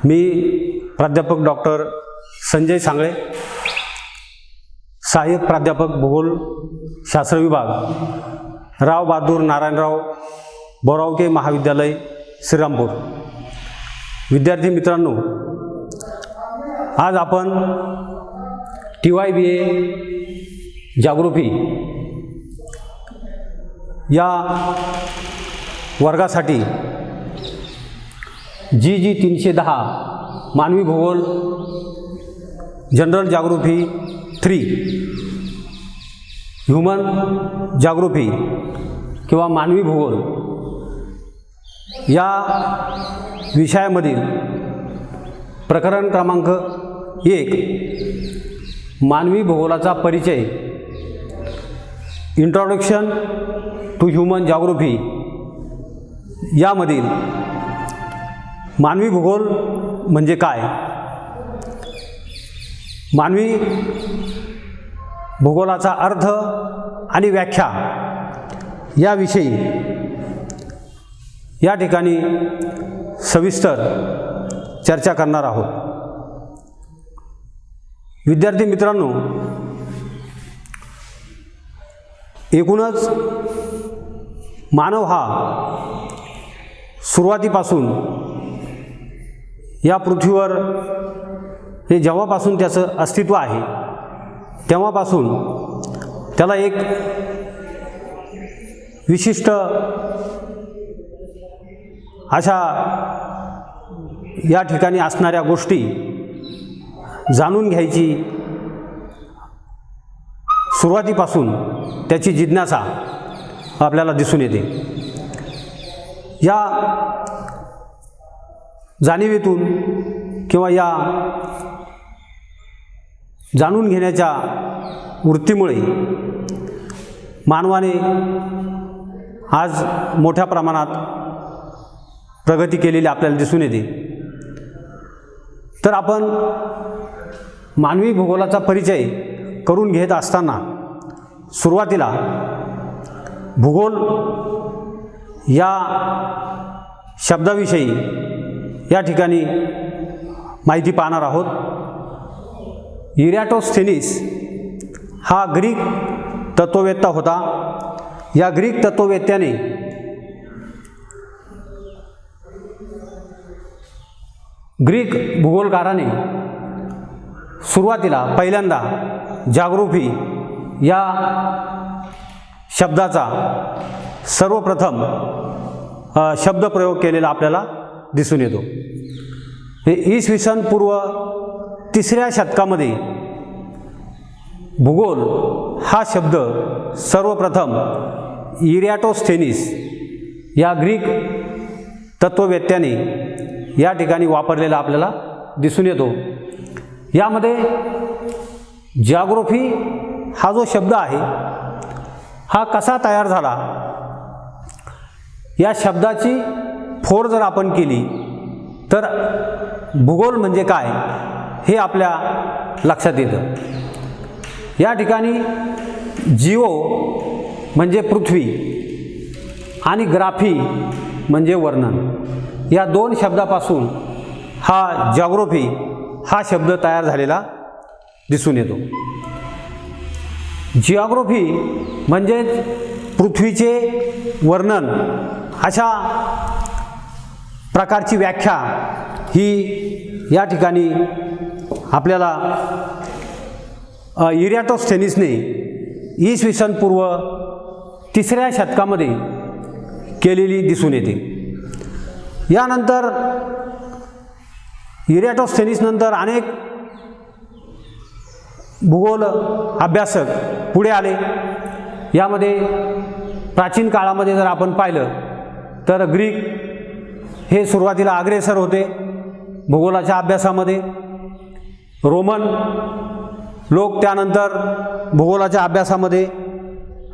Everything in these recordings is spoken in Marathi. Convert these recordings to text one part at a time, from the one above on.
मी प्राध्यापक डॉक्टर संजय सांगळे, सहाय्यक प्राध्यापक भूगोलशास्त्र विभाग, राव बहादूर नारायणराव बोरावके महाविद्यालय श्रीरामपूर। विद्यार्थी मित्रांनो, आज आपण TYBA जागृफी या वर्गासाठी GG 310 मानवी भूगोल जनरल जागृफी 3 ह्यूमन जागृफी किंवा मानवी भूगोल या विषयामधील प्रकरण क्रमांक 1 मानवी भूगोलाचा परिचय, इंट्रोडक्शन टू ह्यूमन जागृफी यामधील मानवी भूगोल म्हणजे काय, मानवी भूगोलाचा अर्थ आणि व्याख्या याविषयी या ठिकाणी सविस्तर चर्चा करणार आहोत। विद्यार्थी मित्रांनो, एकूणच मानव हा सुरुवातीपासून या पृथ्वीवर हे जेव्हापासून त्याचं अस्तित्व आहे तेव्हापासून त्याला एक विशिष्ट अशा या ठिकाणी असणाऱ्या गोष्टी जाणून घ्यायची सुरुवातीपासून त्याची जिज्ञासा आपल्याला दिसून येते। या जाणीवेतून किंवा या जाणून घेण्याच्या वृत्तीमुळे मानवाने आज मोठ्या प्रमाणात प्रगती केलेली आपल्याला दिसून येते। तर आपण मानवी भूगोलाचा परिचय करून घेत असताना सुरुवातीला भूगोल या शब्दाविषयी या ठिकाणी माहिती पाहणार आहोत। इरॅटोस्थेनीस हा ग्रीक तत्ववेत्ता होता। या ग्रीक तत्ववेत्त्याने ग्रीक भूगोलकाराने सुरुवातीला पहिल्यांदा जागृफी या शब्दाचा सर्वप्रथम शब्दप्रयोग केलेला आपल्याला दिसून येतो। हे इसवी सन पूर्व 3ऱ्या शतकामध्ये भूगोल हा शब्द सर्वप्रथम इरॅटोस्थेनीस या ग्रीक तत्ववेत्त्याने या ठिकाणी वापरलेला आपल्याला दिसून येतो। यामध्ये जागृफी हा जो शब्द आहे हा कसा तयार झाला, या शब्दाची फोड जर आपण केली तर भूगोल म्हणजे काय हे आपल्या लक्षात येतं। या ठिकाणी जिओ म्हणजे पृथ्वी आणि ग्राफी म्हणजे वर्णन, या दोन शब्दापासून हा जागृफी हा शब्द तयार झालेला दिसून येतो। जिओग्राफी म्हणजे पृथ्वीचे वर्णन अशा प्रकारची व्याख्या ही या ठिकाणी आपल्याला इरॅटोस्थेनीसने इसवी सन पूर्व 3ऱ्या शतकामध्ये केलेली दिसून येते। यानंतर इरॅटोस्थेनीसनंतर अनेक भूगोल अभ्यासक पुढे आले। यामध्ये प्राचीन काळामध्ये जर आपण पाहिलं तर ग्रीक हे सुरुवातीला अग्रेसर होते भूगोलाच्या अभ्यासामध्ये। रोमन लोक त्यानंतर भूगोलाच्या अभ्यासामध्ये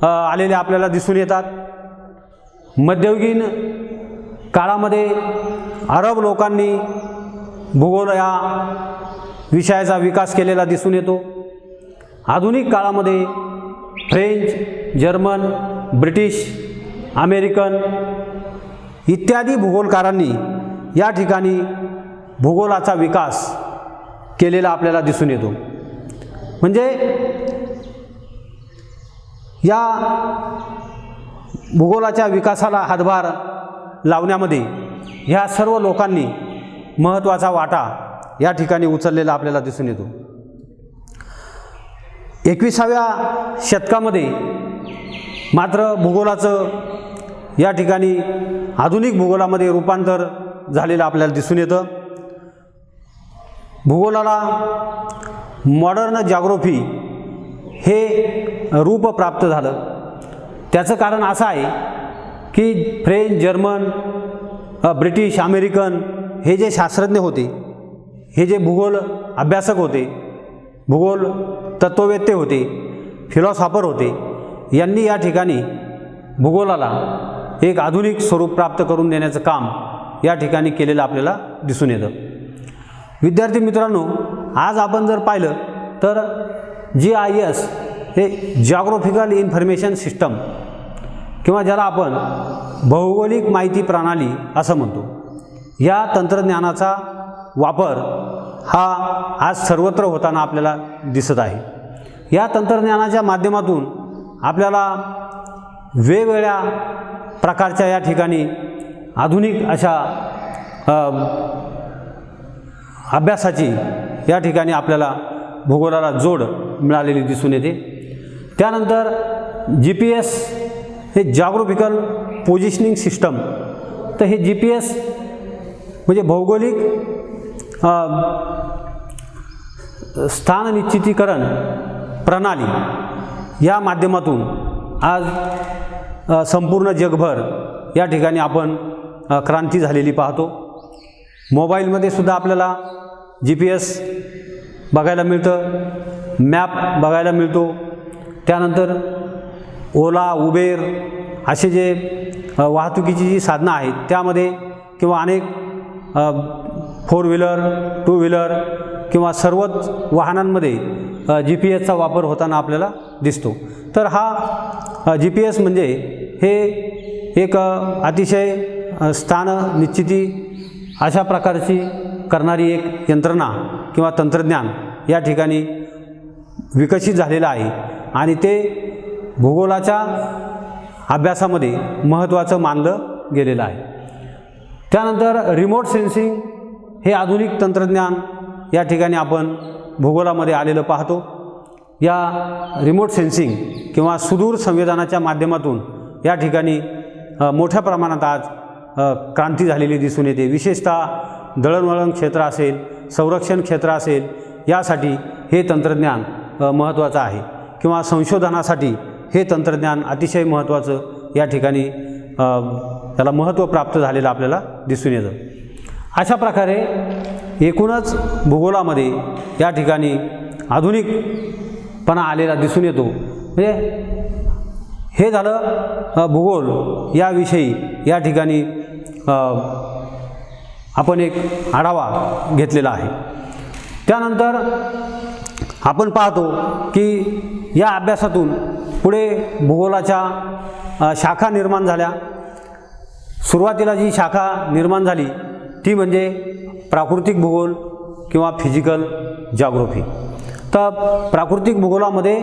आलेले आपल्याला दिसून येतात। मध्ययुगीन काळामध्ये अरब लोकांनी भूगोल या विषयाचा विकास केलेला दिसून येतो। आधुनिक काळामध्ये फ्रेंच, जर्मन, ब्रिटिश, अमेरिकन इत्यादी भूगोलकारांनी या ठिकाणी भूगोलाचा विकास केलेला आपल्याला दिसून येतो। म्हणजे या भूगोलाच्या विकासाला हातभार लावण्यामध्ये ह्या सर्व लोकांनी महत्त्वाचा वाटा या ठिकाणी उचललेला आपल्याला दिसून येतो। 21व्या शतकामध्ये मात्र भूगोलाचं या ठिकाणी आधुनिक भूगोलामध्ये रूपांतर झालेलं आपल्याला दिसून येतं। भूगोलाला मॉडर्न जॉग्राफी हे रूप प्राप्त झालं। त्याचं कारण असं आहे की फ्रेंच, जर्मन, ब्रिटिश, अमेरिकन हे जे शास्त्रज्ञ होते, हे जे भूगोल अभ्यासक होते, भूगोल तत्ववेत्ते होते, फिलॉसॉफर होते, यांनी या ठिकाणी भूगोलाला एक आधुनिक स्वरूप प्राप्त करून देण्याचं काम या ठिकाणी केलेलं आपल्याला दिसून येतं। विद्यार्थी मित्रांनो, आज आपण जर पाहिलं तर GIS हे जॉग्राफिकल इन्फॉर्मेशन सिस्टम किंवा ज्याला आपण भौगोलिक माहिती प्रणाली असं म्हणतो, या तंत्रज्ञानाचा वापर हा आज सर्वत्र होताना आपल्याला दिसत आहे। या तंत्रज्ञानाच्या माध्यमातून आपल्याला वेगवेगळ्या प्रकारच्या या ठिकाणी आधुनिक अशा अभ्यासाची या ठिकाणी आपल्याला भूगोलाला जोड मिळालेली दिसून येते। त्यानंतर GPS हे जॉग्राफिकल पोझिशनिंग सिस्टम, तर हे GPS म्हणजे भौगोलिक स्थान निश्चितीकरण प्रणाली या माध्यमातून आज संपूर्ण जगभर या ठिकाणी आपण क्रांती झालेली पाहतो। मोबाईलमध्ये सुद्धा आपल्याला GPS बघायला मिळतं, मॅप बघायला मिळतो। त्यानंतर ओला, उबेर असे जे वाहतुकीची जी साधनं आहेत त्यामध्ये किंवा अनेक 4 व्हीलर, 2 व्हीलर किंवा सर्वच वाहनांमध्ये GPSचा वापर होताना आपल्याला दिसतो। तर हा GPS म्हणजे हे एक अतिशय स्थान निश्चिती अशा प्रकारची करणारी एक यंत्रणा किंवा तंत्रज्ञान या ठिकाणी विकसित झालेलं आहे आणि ते भूगोलाच्या अभ्यासामध्ये महत्त्वाचं मानलं गेलेलं आहे। त्यानंतर रिमोट सेन्सिंग हे आधुनिक तंत्रज्ञान या ठिकाणी आपण भूगोलामध्ये आलेलं पाहतो। या रिमोट सेन्सिंग किंवा सुदूर संवेदनाच्या माध्यमातून या ठिकाणी मोठ्या प्रमाणात आज क्रांती झालेली दिसून येते। विशेषतः दळणवळण क्षेत्र असेल, संरक्षण क्षेत्र असेल, यासाठी हे तंत्रज्ञान महत्त्वाचं आहे किंवा संशोधनासाठी हे तंत्रज्ञान अतिशय महत्त्वाचं या ठिकाणी त्याला महत्त्व प्राप्त झालेलं आपल्याला दिसून येतं। अशा प्रकारे एकूणच भूगोलामध्ये या ठिकाणी आधुनिकपणा आलेला दिसून येतो। म्हणजे हे झालं भूगोल याविषयी या ठिकाणी आपण एक आढावा घेतलेला आहे। त्यानंतर आपण पाहतो की या अभ्यासातून पुढे भूगोलाच्या शाखा निर्माण झाल्या। सुरुवातीला जी शाखा निर्माण झाली ती म्हणजे प्राकृतिक भूगोल किंवा फिजिकल जॉग्राफी। तर प्राकृतिक भूगोलामध्ये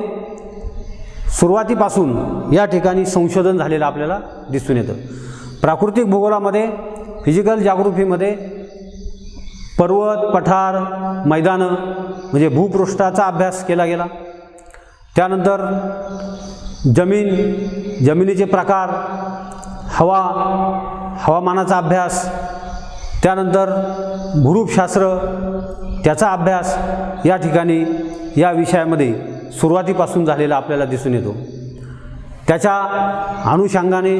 सुरुवातीपासून या ठिकाणी संशोधन झालेलं आपल्याला दिसून येतं। प्राकृतिक भूगोलामध्ये फिजिकल जॉग्राफीमध्ये पर्वत, पठार, मैदानं म्हणजे भूपृष्ठाचा अभ्यास केला गेला। त्यानंतर जमिनीचे प्रकार, हवामानाचा अभ्यास, त्यानंतर भूरूपशास्त्र त्याचा अभ्यास या ठिकाणी या विषयामध्ये सुरुवातीपासून झालेला आपल्याला दिसून येतो। त्याच्या अनुषंगाने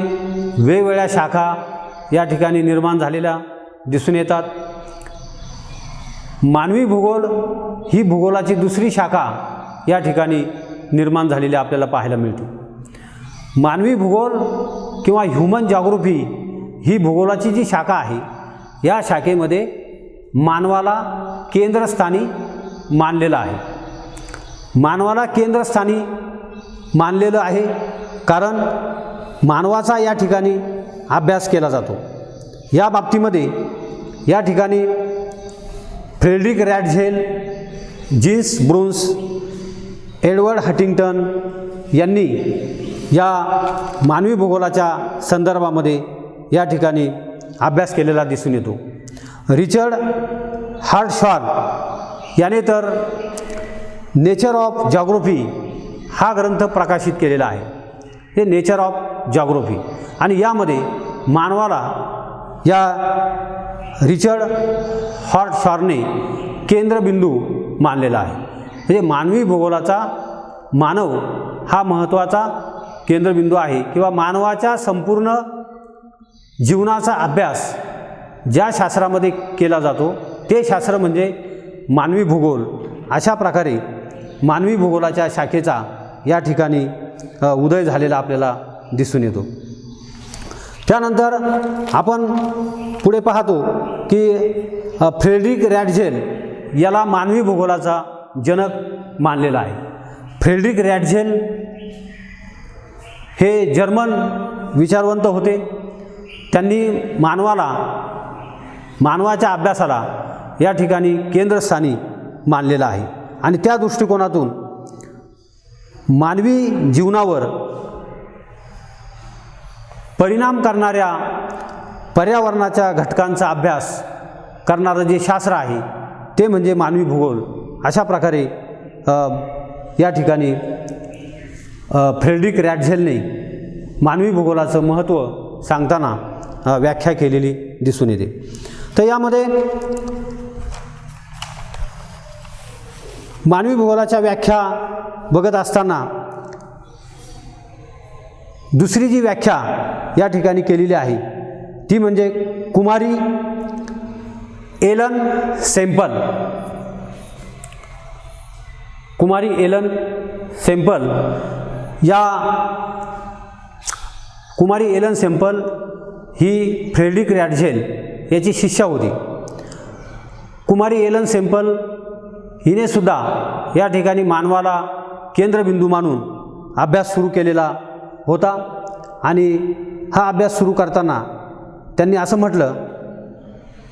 वेगवेगळ्या शाखा या ठिकाणी निर्माण झालेल्या दिसून येतात। मानवी भूगोल ही भूगोलाची दुसरी शाखा या ठिकाणी निर्माण झालेली आपल्याला पाहायला मिळते। मानवी भूगोल किंवा ह्युमन जॉग्राफी ही भूगोलाची जी शाखा आहे या शाखेमध्ये मानवाला केंद्रस्थानी मानलेलं आहे। मानवाला केंद्रस्थानी मानलेलं आहे कारण मानवाचा या ठिकाणी अभ्यास केला जातो। या बाबतीमध्ये या ठिकाणी फ्रेडरिक रॅटझेल, जीन्स ब्रुन्स, एडवर्ड हंटिंग्टन यांनी या मानवी भूगोलाच्या संदर्भामध्ये या ठिकाणी अभ्यास केलेला दिसून येतो. रिचर्ड हार्टशॉर याने तर नेचर ऑफ जॉग्राफी हा ग्रंथ प्रकाशित केलेला आहे. हे नेचर ऑफ जॉग्राफी, आणि यामध्ये मानवाला या रिचर्ड हार्टशॉरने केंद्रबिंदू मानलेला आहे. म्हणजे मानवी भूगोलाचा मानव हा महत्त्वाचा केंद्रबिंदू आहे, किंवा मानवाच्या संपूर्ण जीवनाचा अभ्यास ज्या शास्त्रामध्ये केला जातो ते शास्त्र म्हणजे मानवी भूगोल. अशा प्रकारे मानवी भूगोलाच्या शाखेचा या ठिकाणी उदय झालेला आपल्याला दिसून येतो. त्यानंतर आपण पुढे पाहतो की फ्रेडरिक रॅटझेल याला मानवी भूगोलाचा जनक मानलेला आहे. फ्रेडरिक रॅटझेल हे जर्मन विचारवंत होते. त्यांनी मानवाच्या अभ्यासाला या ठिकाणी केंद्रस्थानी मानलेला आहे, आणि त्या दृष्टिकोनातून मानवी जीवनावर परिणाम करणाऱ्या पर्यावरणाच्या घटकांचा अभ्यास करणारं जे शास्त्र आहे ते म्हणजे मानवी भूगोल. अशा प्रकारे या ठिकाणी फ्रेडरिक रॅटझेलने मानवी भूगोलाचं महत्त्व सांगताना व्याख्या केलेली दिसून येते. तर यामध्ये मानवी भूगोलाच्या व्याख्या बघत असताना दुसरी जी व्याख्या या ठिकाणी केलेली आहे ती म्हणजे कुमारी एलन सेम्पल. कुमारी एलन सेम्पल ही फ्रेडरिक रॅटझेल याची शिष्या होती. कुमारी एलन सेम्पल हिने सुद्धा या ठिकाणी मानवाला केंद्रबिंदू मानून अभ्यास सुरू केलेला होता, आणि हा अभ्यास सुरू करताना त्यांनी असं म्हटलं,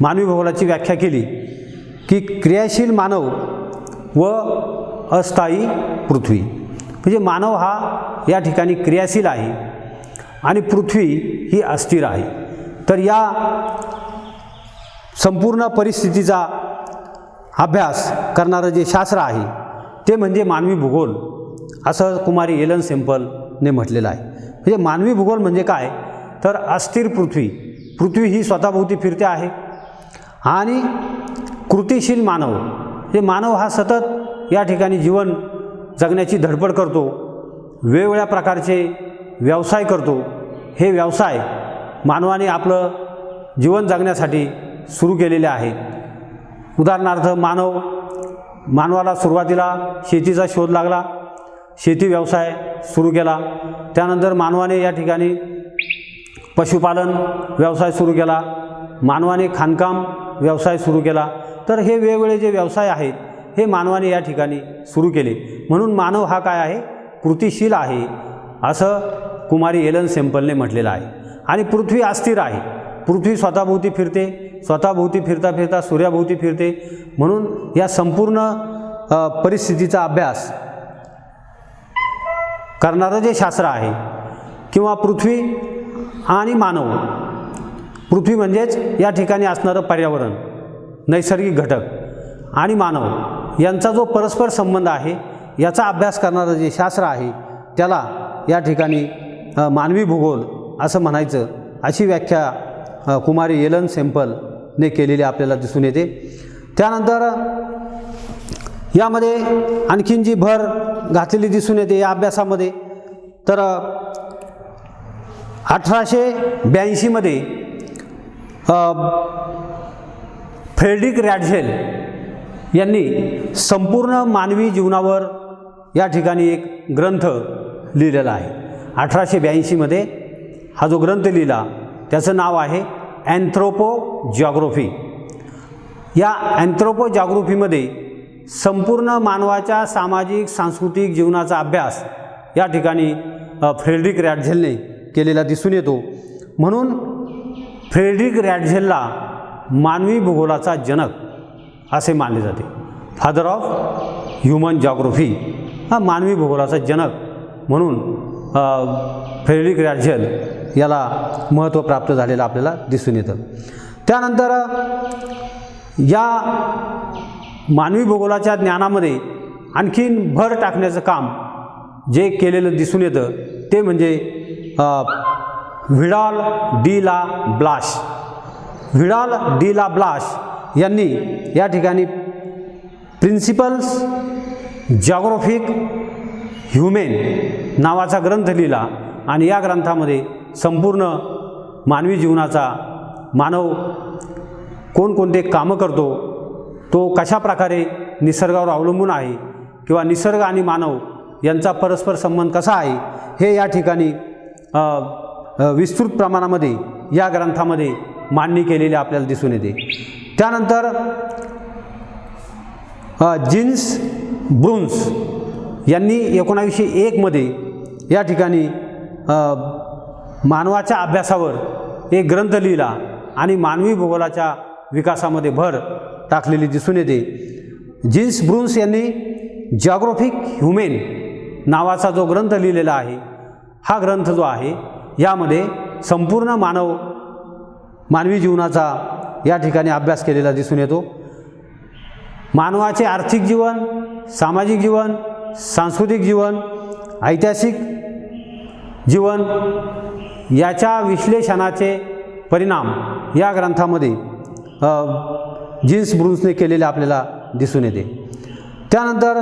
मानवी भूगोलाची व्याख्या केली की क्रियाशील मानव व अस्थायी पृथ्वी. म्हणजे मानव हा या ठिकाणी क्रियाशील आहे आणि पृथ्वी ही अस्थिर आहे. तर या संपूर्ण परिस्थितीचा अभ्यास करणारं जे शास्त्र आहे ते म्हणजे मानवी भूगोल, असं कुमारी एलन सेम्पलने म्हटलेलं आहे. म्हणजे मानवी भूगोल म्हणजे काय, तर अस्थिर पृथ्वी ही स्वतःभोवती फिरते आहे, आणि कृतिशील मानव, हे मानव हा सतत या ठिकाणी जीवन जगण्याची धडपड करतो, वेगवेगळ्या प्रकारचे व्यवसाय करतो. हे व्यवसाय मानवाने आपलं जीवन जगण्यासाठी सुरू केलेले आहेत. उदाहरणार्थ मानवाला सुरुवातीला शेतीचा शोध लागला, शेती व्यवसाय सुरू केला. त्यानंतर मानवाने या ठिकाणी पशुपालन व्यवसाय सुरू केला, मानवाने खाणकाम व्यवसाय सुरू केला. तर हे वेगवेगळे जे व्यवसाय आहेत हे मानवाने या ठिकाणी सुरू केले. म्हणून मानव हा काय आहे, कृतिशील आहे, असं कुमारी एलन सेम्पलने म्हटलेलं आहे. आणि पृथ्वी अस्थिर आहे, पृथ्वी स्वतःभोवती फिरते, स्वतःभोवती फिरता फिरता सूर्याभोवती फिरते. म्हणून या संपूर्ण परिस्थितीचा अभ्यास करणारं जे शास्त्र आहे, किंवा पृथ्वी आणि मानव, पृथ्वी म्हणजेच या ठिकाणी असणारं पर्यावरण, नैसर्गिक घटक आणि मानव यांचा जो परस्पर संबंध आहे याचा अभ्यास करणारं जे शास्त्र आहे त्याला या ठिकाणी मानवी भूगोल असं म्हणायचं, अशी व्याख्या कुमारी एलन सेम्पलने केलेली आपल्याला दिसून येते. त्यानंतर यामध्ये आणखीन जी भर घातलेली दिसून येते या अभ्यासामध्ये, तर 1882 फ्रेडरिक रॅटझेल यांनी संपूर्ण मानवी जीवनावर या ठिकाणी एक ग्रंथ लिहिलेला आहे. 1882 हा जो ग्रंथ लिहिला त्याचं नाव आहे अँथ्रोपोजॉग्राफी. या अँथ्रोपोजॉग्राफीमध्ये संपूर्ण मानवाच्या सामाजिक सांस्कृतिक जीवनाचा अभ्यास या ठिकाणी फ्रेडरिक रॅटझेलने केलेला दिसून येतो. म्हणून फ्रेडरिक रॅटझेलला मानवी भूगोलाचा जनक असे मानले जाते. फादर ऑफ ह्युमन जॉग्राफी, हा मानवी भूगोलाचा जनक म्हणून फ्रेडरिक रॅटझेल याला महत्त्व प्राप्त झालेलं आपल्याला दिसून येतं. त्यानंतर या मानवी भूगोलाच्या ज्ञानामध्ये आणखीन भर टाकण्याचं काम जे केलेलं दिसून येतं ते म्हणजे Vidal de la Blache. Vidal de la Blache यांनी या ठिकाणी प्रिन्सिपल्स जॉग्राफिक ह्युमेन नावाचा ग्रंथ लिहिला आणि या ग्रंथामध्ये संपूर्ण मानवी जीवनाचा, मानव कोणकोणते कामं करतो, तो कशा प्रकारे निसर्गावर अवलंबून आहे किंवा निसर्ग आणि मानव यांचा परस्पर संबंध कसा आहे हे या ठिकाणी विस्तृत प्रमाणामध्ये या ग्रंथामध्ये मांडणी केलेली आपल्याला दिसून येते. त्यानंतर जीन्स ब्रुन्स यांनी 1901 मध्ये या ठिकाणी मानवाच्या अभ्यासावर एक ग्रंथ लिहिला आणि मानवी भूगोलाच्या विकासामध्ये भर टाकलेली दिसून येते. जीन्स ब्रुन्स यांनी जॉग्राफिक ह्युमेन नावाचा जो ग्रंथ लिहिलेला आहे, हा ग्रंथ जो आहे यामध्ये संपूर्ण मानवी जीवनाचा या ठिकाणी अभ्यास केलेला दिसून येतो. मानवाचे आर्थिक जीवन, सामाजिक जीवन, सांस्कृतिक जीवन, ऐतिहासिक जीवन याच्या विश्लेषणाचे परिणाम या ग्रंथामध्ये जीन्स ब्रुन्सने केलेले आपल्याला दिसून येते. त्यानंतर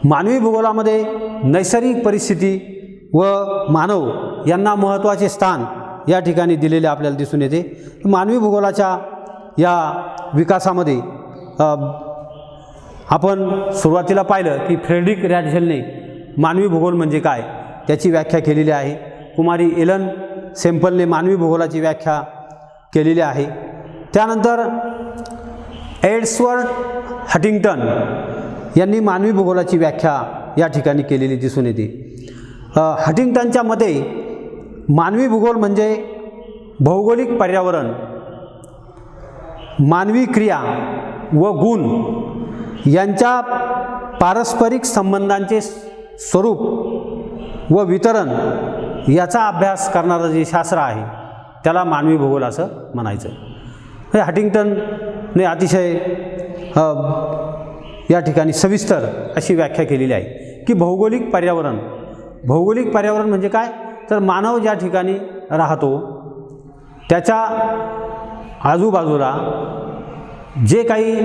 मानवी भूगोलामध्ये नैसर्गिक परिस्थिती व मानव यांना महत्त्वाचे स्थान या ठिकाणी दिलेले आपल्याला दिसून येते. मानवी भूगोलाच्या या विकासामध्ये आपण सुरुवातीला पाहिलं की फ्रेडरिक रॅटझेलने मानवी भूगोल म्हणजे काय त्याची व्याख्या केलेली आहे. कुमारी एलन सेम्पलने मानवी भूगोलाची व्याख्या केलेली आहे. त्यानंतर एड्सवर्थ हंटिंग्टन यांनी मानवी भूगोलाची व्याख्या या ठिकाणी केलेली दिसून येते. हंटिंग्टनच्या मते मानवी भूगोल म्हणजे भौगोलिक पर्यावरण, मानवी क्रिया व गुण यांच्या पारस्परिक संबंधांचे स्वरूप व वितरण याचा अभ्यास करणारं जे शास्त्र आहे त्याला मानवी भूगोल असं म्हणायचं. हे हंटिंग्टनने अतिशय या ठिकाणी सविस्तर अशी व्याख्या केलेली आहे की भौगोलिक पर्यावरण म्हणजे काय, तर मानव ज्या ठिकाणी राहतो त्याच्या आजूबाजूला जे काही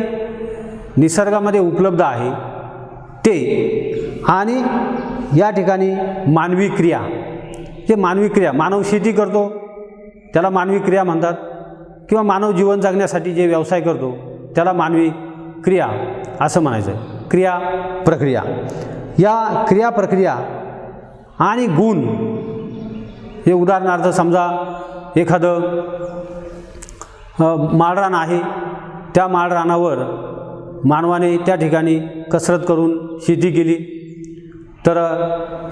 निसर्गामध्ये उपलब्ध आहे ते, आणि या ठिकाणी मानवी क्रिया, जे मानवी क्रिया, मानव शेती करतो त्याला मानवी क्रिया म्हणतात, किंवा मानव जीवन जगण्यासाठी जे व्यवसाय करतो त्याला मानवी क्रिया असं म्हणायचं. क्रिया प्रक्रिया, या क्रिया प्रक्रिया आणि गुण हे उदाहरणार्थ समजा एखादं माळरान आहे, त्या माळरानावर मानवाने त्या ठिकाणी कसरत करून शेती केली तर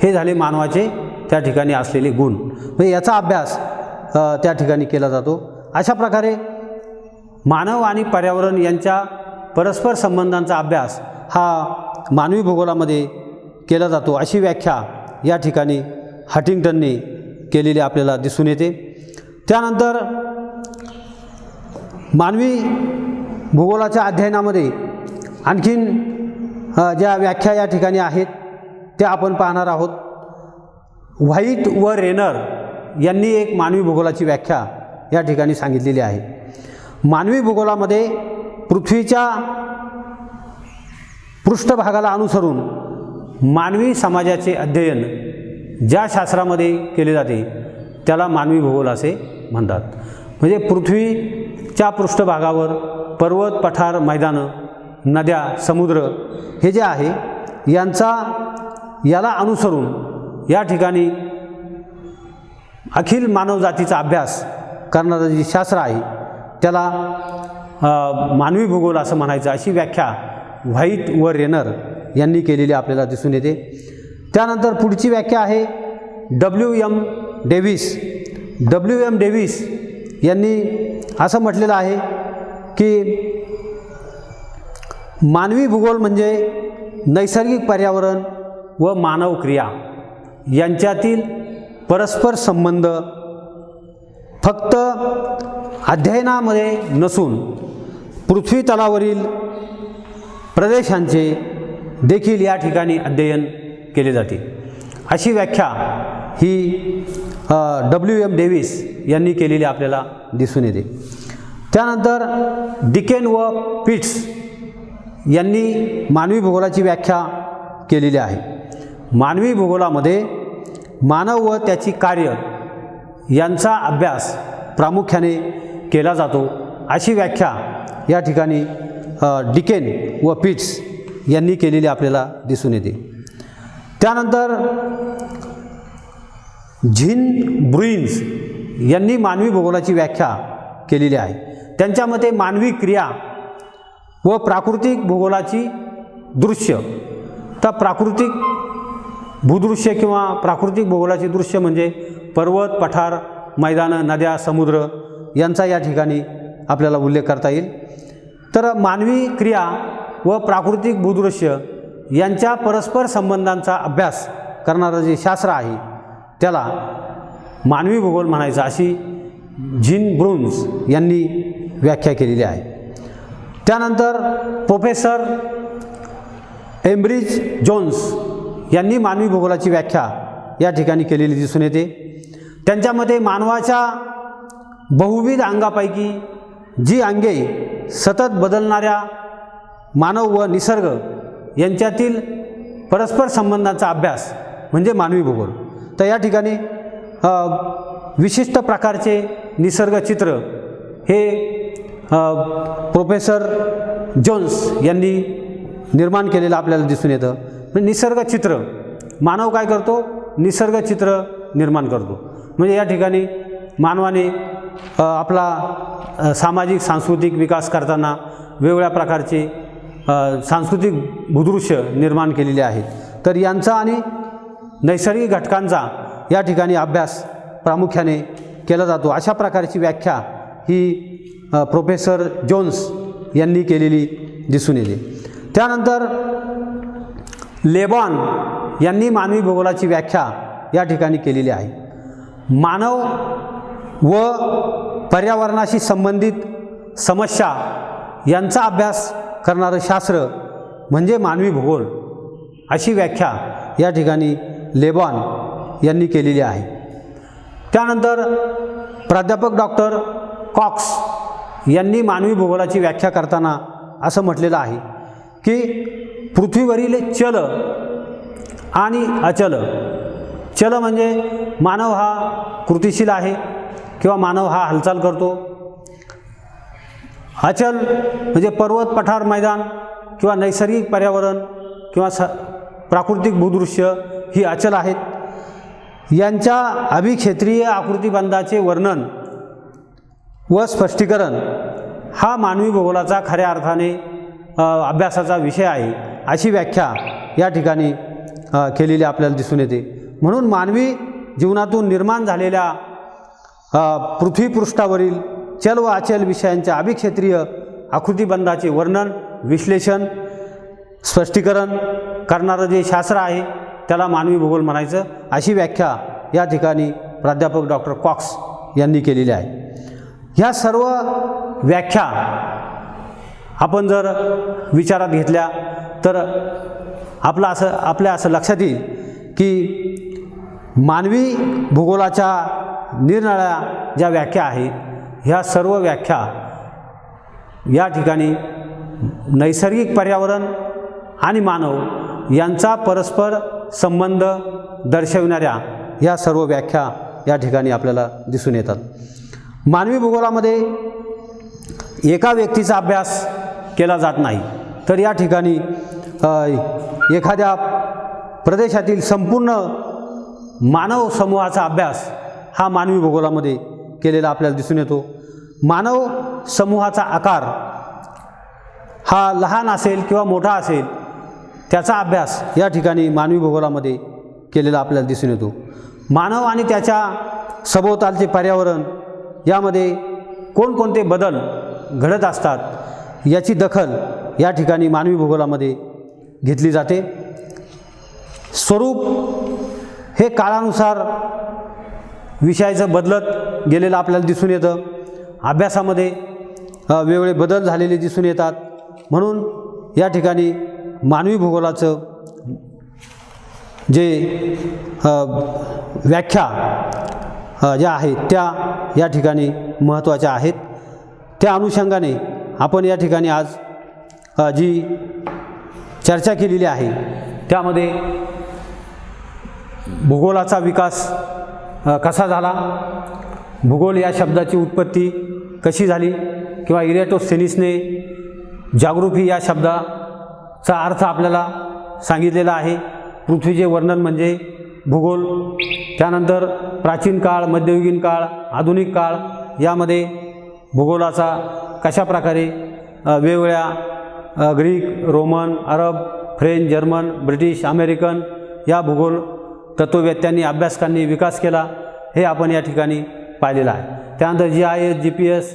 हे झाले मानवाचे त्या ठिकाणी असलेले गुण, म्हणजे याचा अभ्यास त्या ठिकाणी केला जातो. अशा प्रकारे मानव आणि पर्यावरण यांच्या परस्पर संबंधांचा अभ्यास हा मानवी भूगोलामध्ये केला जातो अशी व्याख्या या ठिकाणी हंटिंग्टनने केलेली आपल्याला दिसून येते. त्यानंतर मानवी भूगोलाच्या अध्ययनामध्ये आणखीन ज्या व्याख्या या ठिकाणी आहेत त्या आपण पाहणार आहोत. व्हाईट व रेनर यांनी एक मानवी भूगोलाची व्याख्या या ठिकाणी सांगितलेली आहे. मानवी भूगोलामध्ये पृथ्वीच्या पृष्ठभागाला अनुसरून मानवी समाजाचे अध्ययन ज्या शास्त्रामध्ये केले जाते त्याला मानवी भूगोल असे म्हणतात. म्हणजे पृथ्वीच्या पृष्ठभागावर पर्वत, पठार, मैदानं, नद्या, समुद्र हे जे आहे याला अनुसरून या ठिकाणी अखिल मानवजातीचा अभ्यास करणारं जे शास्त्र आहे त्याला मानवी भूगोल असं म्हणायचं अशी व्याख्या व्हाईट व रेनर यांनी केलेली आपल्याला दिसून येते. त्यानंतर पुढची व्याख्या आहे W.M. डेव्हिस. W.M. डेव्हिस यांनी असं म्हटलेलं आहे की मानवी भूगोल म्हणजे नैसर्गिक पर्यावरण व मानव क्रिया यांच्यातील परस्पर संबंध फक्त अध्ययनामध्ये नसून पृथ्वी तलावरील प्रदेशांचे देखील या ठिकाणी अध्ययन केले जाते, अशी व्याख्या ही W.M. डेव्हिस यांनी केलेली आपल्याला दिसून येते. त्यानंतर डिकेन व पिट्स यांनी मानवी भूगोलाची व्याख्या केलेली आहे. मानवी भूगोलामध्ये मानव व त्याची कार्य यांचा अभ्यास प्रामुख्याने केला जातो, अशी व्याख्या या ठिकाणी डिकेन व पिट्स यांनी केलेली आपल्याला दिसून येते. त्यानंतर झिन ब्रुईन्स यांनी मानवी भूगोलाची व्याख्या केलेली आहे. त्यांच्या मते मानवी क्रिया व प्राकृतिक भूगोलाची दृश्य, तर प्राकृतिक भूदृश्य किंवा प्राकृतिक भूगोलाची दृश्य म्हणजे पर्वत, पठार, मैदानं, नद्या, समुद्र यांचा या ठिकाणी आपल्याला उल्लेख करता येईल. तर मानवी क्रिया व प्राकृतिक भूदृश्य यांच्या परस्पर संबंधांचा अभ्यास करणारं जे शास्त्र आहे त्याला मानवी भूगोल म्हणायचं, अशी झिन ब्रुईन्स यांनी व्याख्या केलेली आहे. त्यानंतर प्रोफेसर एम्ब्रिज जोन्स यांनी मानवी भूगोलाची व्याख्या या ठिकाणी केलेली दिसून येते. त्यांच्या मते मानवाच्या बहुविध अंगापैकी जी अंगे सतत बदलणाऱ्या मानव व निसर्ग यांच्यातील परस्पर संबंधांचा अभ्यास म्हणजे मानवी भूगोल. तर या ठिकाणी विशिष्ट प्रकारचे निसर्गचित्र हे प्रोफेसर जोन्स यांनी निर्माण केलेलं आपल्याला दिसून येतं. निसर्गचित्र मानव काय करतो, निसर्गचित्र निर्माण करतो. म्हणजे या ठिकाणी मानवाने आपला सामाजिक सांस्कृतिक विकास करताना वेगवेगळ्या प्रकारचे सांस्कृतिक भूदृश्य निर्माण केलेले आहेत. तर यांचा आणि नैसर्गिक घटकांचा या ठिकाणी अभ्यास प्रामुख्याने केला जातो, अशा प्रकारची व्याख्या ही प्रोफेसर जोन्स यांनी केलेली दिसून येते. त्यानंतर लेबॉन यांनी मानवी भूगोलाची व्याख्या या ठिकाणी केलेली आहे. मानव व पर्यावरणाशी संबंधित समस्या यांचा अभ्यास करणारं शास्त्र म्हणजे मानवी भूगोल, अशी व्याख्या या ठिकाणी लेबॉन यांनी केलेली आहे. त्यानंतर प्राध्यापक डॉक्टर कॉक्स यांनी मानवी भूगोलाची व्याख्या करताना असं म्हटलेलं आहे की पृथ्वीवरील चल आणि अचल, चल म्हणजे मानव हा कृतिशील आहे किंवा मानव हा हालचाल करतो. अचल म्हणजे पर्वत, पठार, मैदान किंवा नैसर्गिक पर्यावरण किंवा प्राकृतिक भूदृश्य ही अचल आहेत. यांच्या अभिक्षेत्रीय आकृतिबंधाचे वर्णन व स्पष्टीकरण हा मानवी भूगोलाचा खऱ्या अर्थाने अभ्यासाचा विषय आहे, अशी व्याख्या या ठिकाणी केलेली आपल्याला दिसून येते. म्हणून मानवी जीवनातून निर्माण झालेल्या पृथ्वीपृष्ठावरील चल व अचल विषयांच्या अभिक्षेत्रीय आकृतिबंधाचे वर्णन, विश्लेषण, स्पष्टीकरण करणारं जे शास्त्र आहे त्याला मानवी भूगोल म्हणायचं, अशी व्याख्या या ठिकाणी प्राध्यापक डॉक्टर कॉक्स यांनी केलेली आहे. ह्या सर्व व्याख्या आपण जर विचारात घेतल्या तर आपल्या असं लक्षात येईल की मानवी भूगोलाच्या निरनिराळ्या ज्या व्याख्या आहेत ह्या सर्व व्याख्या या ठिकाणी नैसर्गिक पर्यावरण आणि मानव यांचा परस्पर संबंध दर्शविणाऱ्या ह्या सर्व व्याख्या या ठिकाणी आपल्याला दिसून येतात. मानवी भूगोलामध्ये एका व्यक्तीचा अभ्यास केला जात नाही, तर या ठिकाणी एखाद्या प्रदेशातील संपूर्ण मानव समूहाचा अभ्यास हा मानवी भूगोलामध्ये केलेला आपल्याला दिसून येतो. मानव समूहाचा आकार हा लहान असेल किंवा मोठा असेल त्याचा अभ्यास या ठिकाणी मानवी भूगोलामध्ये केलेला आपल्याला दिसून येतो. मानव आणि त्याच्या सभोवतालचे पर्यावरण यामध्ये कोणकोणते बदल घडत असतात याची दखल या ठिकाणी मानवी भूगोलामध्ये घेतली जाते। स्वरूप हे काळानुसार विषयाचं बदलत गेलेलं आपल्याला दिसून येतं। अभ्यासामध्ये वेगवेगळे बदल झालेले दिसून येतात। म्हणून या ठिकाणी मानवी भूगोलाचं जे व्याख्या ज्या आहेत त्या या ठिकाणी महत्त्वाच्या आहेत। त्या अनुषंगाने आपण या ठिकाणी आज जी चर्चा केलेली आहे त्यामध्ये भूगोलाचा विकास कसा झाला, भूगोल या शब्दाची उत्पत्ती कशी झाली, किंवा इरॅटोस्थेनिसने जाग्रोफी या शब्दाचा अर्थ आपल्याला सांगितलेला आहे। पृथ्वीचे वर्णन म्हणजे भूगोल। त्यानंतर प्राचीन काळ, मध्ययुगीन काळ, आधुनिक काळ यामध्ये भूगोलाचा कशा प्रकारे वेगवेगळ्या ग्रीक, रोमन, अरब, फ्रेंच, जर्मन, ब्रिटिश, अमेरिकन या भूगोल तत्त्ववेत्यांनी, अभ्यासकांनी विकास केला हे आपण या ठिकाणी पाहिलेलं आहे। त्यानंतर GIS, GPS,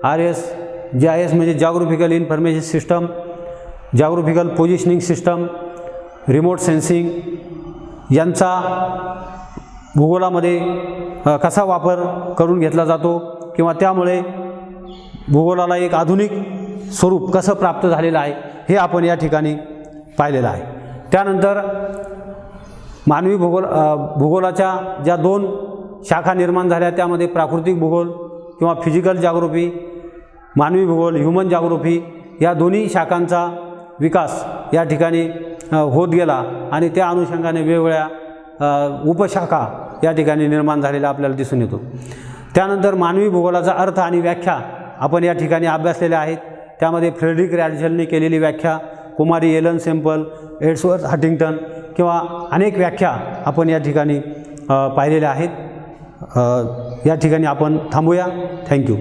RS, GIS म्हणजे geographical information system, geographical positioning system, remote sensing यांचा भूगोलामध्ये कसा वापर करून घेतला जातो किंवा त्यामुळे भूगोलाला एक आधुनिक स्वरूप कसं प्राप्त झालेलं आहे हे आपण या ठिकाणी पाहिलेलं आहे। त्यानंतर मानवी भूगोलाच्या ज्या 2 शाखा निर्माण झाल्या त्यामध्ये प्राकृतिक भूगोल किंवा फिजिकल जॉग्राफी, मानवी भूगोल, ह्युमन जॉग्राफी या दोन्ही शाखांचा विकास या ठिकाणी होत गेला आणि त्या अनुषंगाने वेगवेगळ्या उपशाखा या ठिकाणी निर्माण झालेल्या आपल्याला दिसून येतो। त्यानंतर मानवी भूगोलाचा अर्थ आणि व्याख्या आपण या ठिकाणी अभ्यासलेल्या आहेत। त्यामध्ये फ्रेडरिक रॅडझलने केलेली व्याख्या, कुमारी एलन सेम्पल, एड्सवर्थ हंटिंग्टन किंवा अनेक व्याख्या आपण या ठिकाणी पाहिलेल्या आहेत। या ठिकाणी आपण थांबूया। थँक्यू।